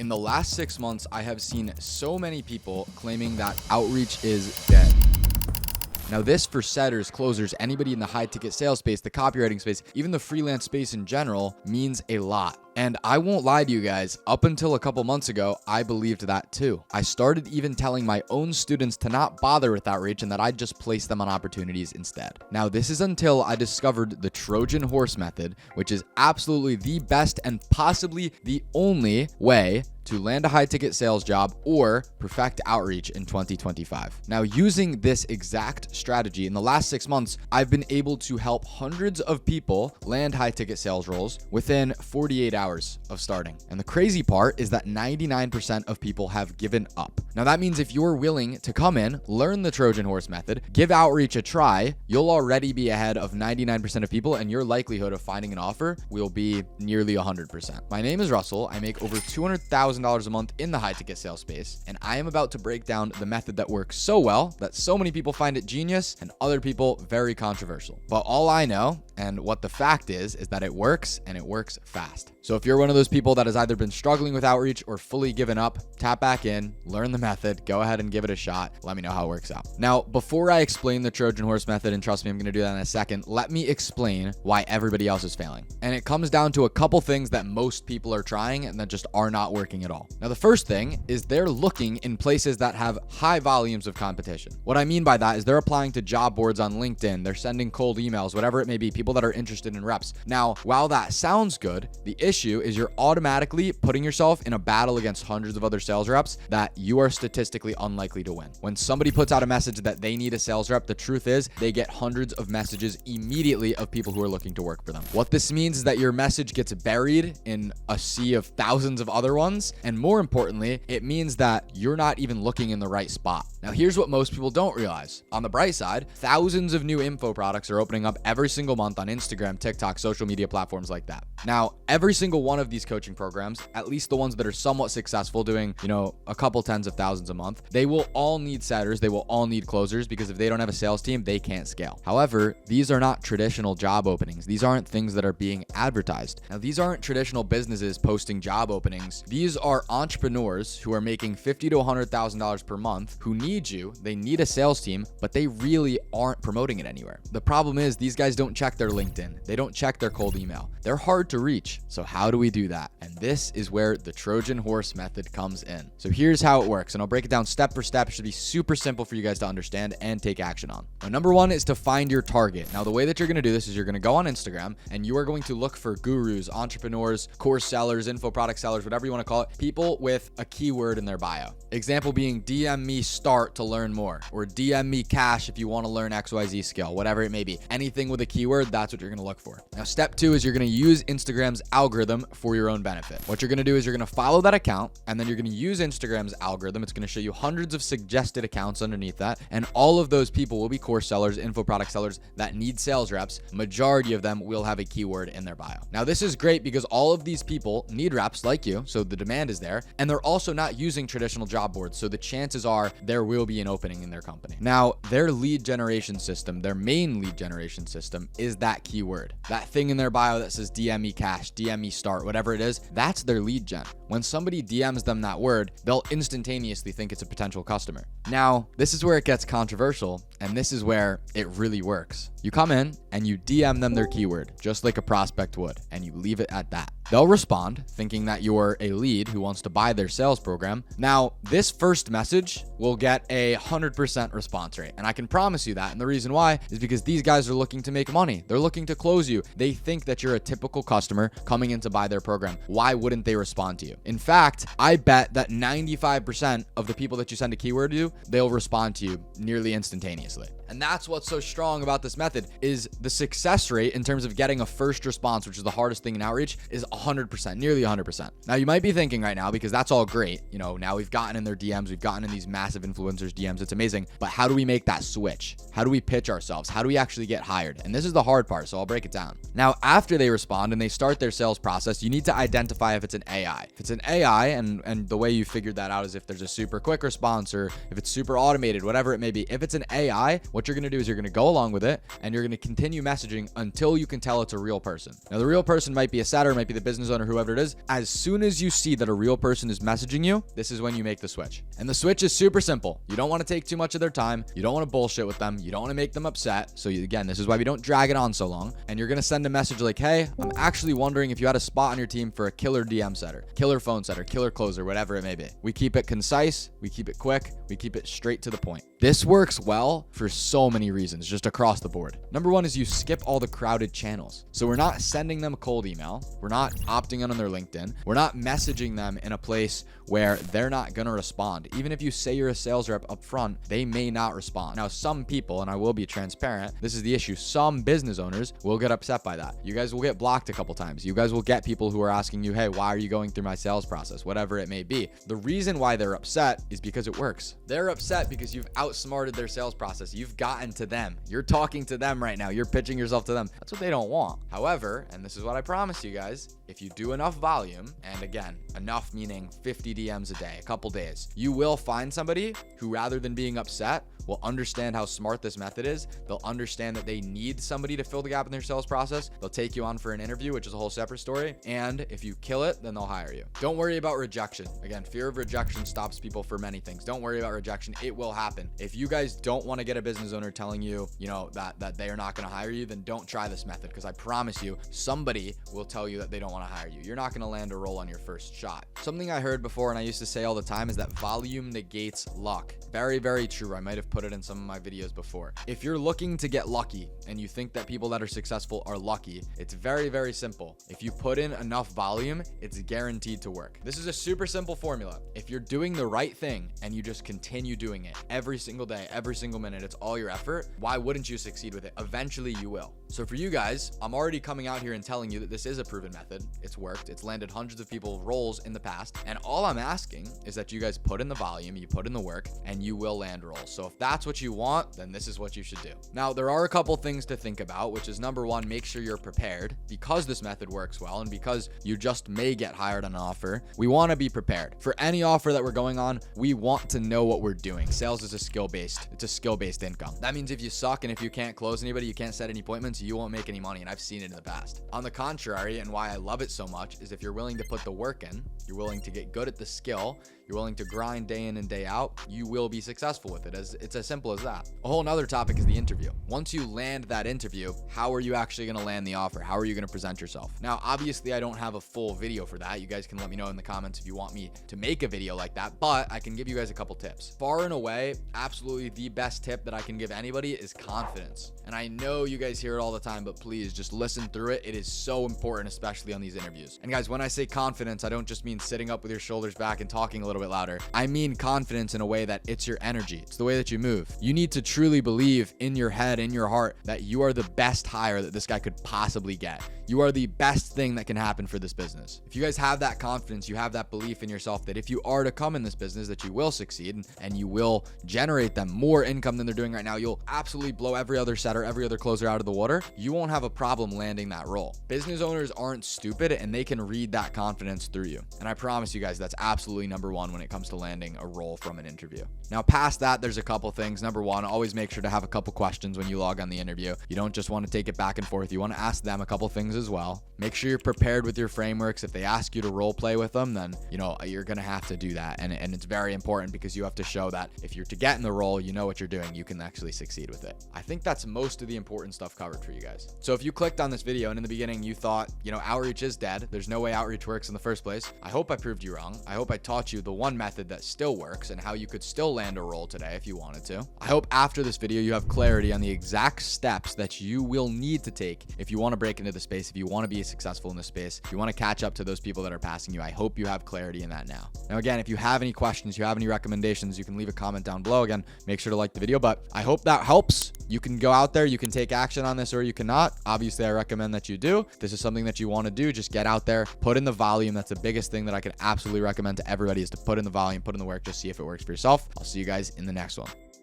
In the last 6 months, I have seen so many people claiming that outreach is dead. Now this, for setters, closers, anybody in the high ticket sales space, the copywriting space, even the freelance space in general, means a lot. And I won't lie to you guys, up until a couple months ago, I believed that too. I started even telling my own students to not bother with outreach and that I'd just place them on opportunities instead. Now this is until I discovered the Trojan Horse method, which is absolutely the best and possibly the only way to land a high ticket sales job or perfect outreach in 2025. Now, using this exact strategy in the last 6 months, I've been able to help hundreds of people land high ticket sales roles within 48 hours of starting. And the crazy part is that 99% of people have given up. Now, that means if you're willing to come in, learn the Trojan Horse method, give outreach a try, you'll already be ahead of 99% of people, and your likelihood of finding an offer will be nearly 100%. My name is Russell. I make over $200,000 a month in the high ticket sales space, and I am about to break down the method that works so well that so many people find it genius and other people very controversial. But all I know and what the fact is that it works, and it works fast. So if you're one of those people that has either been struggling with outreach or fully given up, tap back in, learn the method, go ahead and give it a shot. Let me know how it works out. Now, before I explain the Trojan Horse method, and trust me, I'm going to do that in a second, let me explain why everybody else is failing. And it comes down to a couple things that most people are trying and that just are not working at all. Now, the first thing is they're looking in places that have high volumes of competition. What I mean by that is they're applying to job boards on LinkedIn, they're sending cold emails, whatever it may be, people that are interested in reps. Now, while that sounds good, the issue is you're automatically putting yourself in a battle against hundreds of other sales reps that you are statistically unlikely to win. When somebody puts out a message that they need a sales rep, the truth is they get hundreds of messages immediately of people who are looking to work for them. What this means is that your message gets buried in a sea of thousands of other ones, and more importantly, it means that you're not even looking in the right spot. Now, here's what most people don't realize. On the bright side, thousands of new info products are opening up every single month on Instagram, TikTok, social media platforms like that. Now, every single one of these coaching programs, at least the ones that are somewhat successful, doing, a couple tens of thousands a month, they will all need setters, they will all need closers, because if they don't have a sales team, they can't scale. However, these are not traditional job openings. These aren't things that are being advertised. Now, these aren't traditional businesses posting job openings. These are entrepreneurs who are making $50,000 to $100,000 per month, who need you, they need a sales team, but they really aren't promoting it anywhere. The problem is these guys don't check their LinkedIn. They don't check their cold email. They're hard to reach. So how do we do that? And this is where the Trojan Horse method comes in. So here's how it works, and I'll break it down step for step. It should be super simple for you guys to understand and take action on. Now, number one is to find your target. Now, the way that you're going to do this is you're going to go on Instagram and you are going to look for gurus, entrepreneurs, course sellers, info product sellers, whatever you want to call it, people with a keyword in their bio. Example being DM me start to learn more, or DM me cash if you want to learn XYZ skill, whatever it may be. Anything with a keyword, that's what you're going to look for. Now, step two is you're going to use Instagram's algorithm for your own benefit. What you're going to do is you're going to follow that account, and then you're going to use Instagram's algorithm. It's going to show you hundreds of suggested accounts underneath that, and all of those people will be course sellers, info product sellers that need sales reps. Majority of them will have a keyword in their bio. Now, this is great because all of these people need reps like you, so the demand is there, and they're also not using traditional job boards, so the chances are there will be an opening in their company. Now, their lead generation system, their main lead generation system, is that keyword. That thing in their bio that says DM me cash, DM me start, whatever it is, that's their lead gen. When somebody DMs them that word, they'll instantaneously think it's a potential customer. Now, this is where it gets controversial, and this is where it really works. You come in and you DM them their keyword, just like a prospect would, and you leave it at that. They'll respond thinking that you're a lead who wants to buy their sales program. Now, this first message will get a 100% response rate. And I can promise you that. And the reason why is because these guys are looking to make money. They're looking to close you. They think that you're a typical customer coming in to buy their program. Why wouldn't they respond to you? In fact, I bet that 95% of the people that you send a keyword to, they'll respond to you nearly instantaneously. And that's what's so strong about this method is the success rate in terms of getting a first response, which is the hardest thing in outreach, is 100%, nearly 100%. Now, you might be thinking right now, because that's all great. Now we've gotten in their DMs, we've gotten in these massive influencers' DMs. It's amazing. But how do we make that switch? How do we pitch ourselves? How do we actually get hired? And this is the hard part, so I'll break it down. Now, after they respond and they start their sales process, you need to identify if it's an AI. If it's an AI, and the way you figured that out is if there's a super quick response or if it's super automated, whatever it may be. If it's an AI, what you're going to do is you're going to go along with it and you're going to continue messaging until you can tell it's a real person. Now, the real person might be a setter, might be the business owner, whoever it is. As soon as you see that a real person is messaging you, this is when you make the switch. And the switch is super simple. You don't want to take too much of their time. You don't want to bullshit with them. You don't want to make them upset. So again, this is why we don't drag it on so long. And you're going to send a message like, hey, I'm actually wondering if you had a spot on your team for a killer DM setter, killer phone setter, killer closer, whatever it may be. We keep it concise. We keep it quick. We keep it straight to the point. This works well for so many reasons, just across the board. Number one is you skip all the crowded channels. So we're not sending them a cold email. We're not opting in on their LinkedIn. We're not messaging them in a place where they're not going to respond. Even if you say you're a sales rep up front, they may not respond. Now, some people, and I will be transparent, this is the issue. Some business owners will get upset by that. You guys will get blocked a couple times. You guys will get people who are asking you, hey, why are you going through my sales process? Whatever it may be. The reason why they're upset is because it works. They're upset because you've outsmarted their sales process. You've gotten to them. You're talking to them right now. You're pitching yourself to them. That's what they don't want. However, and this is what I promise you guys, if you do enough volume, and again, enough meaning 50 DMs a day, a couple days, you will find somebody who, rather than being upset, will understand how smart this method is. They'll understand that they need somebody to fill the gap in their sales process. They'll take you on for an interview, which is a whole separate story. And if you kill it, then they'll hire you. Don't worry about rejection. Again, fear of rejection stops people for many things. Don't worry about rejection. It will happen. If you guys don't want to get a business owner telling you, that they are not going to hire you, then don't try this method, because I promise you, somebody will tell you that they don't want to hire you. You're not going to land a role on your first shot. Something I heard before and I used to say all the time is that volume negates luck. Very, very true. I might have put it in some of my videos before. If you're looking to get lucky and you think that people that are successful are lucky, it's very, very simple. If you put in enough volume, it's guaranteed to work. This is a super simple formula. If you're doing the right thing and you just continue doing it every single day, every single minute, it's all your effort, why wouldn't you succeed with it? Eventually you will. So for you guys, I'm already coming out here and telling you that this is a proven method. It's worked. It's landed hundreds of people's roles in the past. And all I'm asking is that you guys put in the volume, you put in the work, and you will land roles. So if that's what you want, then this is what you should do. Now, there are a couple things to think about, which is number one, make sure you're prepared. Because this method works well and because you just may get hired on an offer, we want to be prepared. For any offer that we're going on, we want to know what we're doing. Sales is it's a skill-based income. That means if you suck and if you can't close anybody, you can't set any appointments, you won't make any money. And I've seen it in the past. On the contrary, and why I love it so much, is if you're willing to put the work in, you're willing to get good at the skill, you're willing to grind day in and day out, you will be successful with it. It's as simple as that. A whole nother topic is the interview. Once you land that interview, how are you actually going to land the offer? How are you going to present yourself? Now, obviously, I don't have a full video for that. You guys can let me know in the comments if you want me to make a video like that, but I can give you guys a couple tips. Far and away, absolutely the best tip that I can give anybody is confidence. And I know you guys hear it all the time, but please just listen through it. It is so important, especially on these interviews. And guys, when I say confidence, I don't just mean sitting up with your shoulders back and talking a little bit louder. I mean confidence in a way that it's your energy. It's the way that you move. You need to truly believe in your head, in your heart, that you are the best hire that this guy could possibly get. You are the best thing that can happen for this business. If you guys have that confidence, you have that belief in yourself that if you are to come in this business, that you will succeed and you will generate them more income than they're doing right now. You'll absolutely blow every other setter, every other closer out of the water. You won't have a problem landing that role. Business owners aren't stupid and they can read that confidence through you. And I promise you guys, that's absolutely number one when it comes to landing a role from an interview. Now, past that, there's a couple things. Number one, always make sure to have a couple questions when you log on the interview. You don't just want to take it back and forth. You want to ask them a couple things as well. Make sure you're prepared with your frameworks. If they ask you to role play with them, then, you're going to have to do that. And it's very important because you have to show that if you're to get in the role, you know what you're doing, you can actually succeed with it. I think that's most of the important stuff covered for you guys. So if you clicked on this video and in the beginning you thought, outreach is dead, there's no way outreach works in the first place, I hope I proved you wrong. I hope I taught you the one method that still works and how you could still land a role today if you wanted to. I hope after this video you have clarity on the exact steps that you will need to take if you want to break into the space, if you want to be successful in this space, if you want to catch up to those people that are passing you. I hope you have clarity in that now. Now, again, if you have any questions, you have any recommendations, you can leave a comment down below. Again, make sure to like the video, but I hope that helps. You can go out there, you can take action on this or you cannot. Obviously, I recommend that you do. If this is something that you want to do, just get out there, put in the volume. That's the biggest thing that I could absolutely recommend to everybody, is to put in the volume, put in the work, just see if it works for yourself. I'll see you guys in the next one.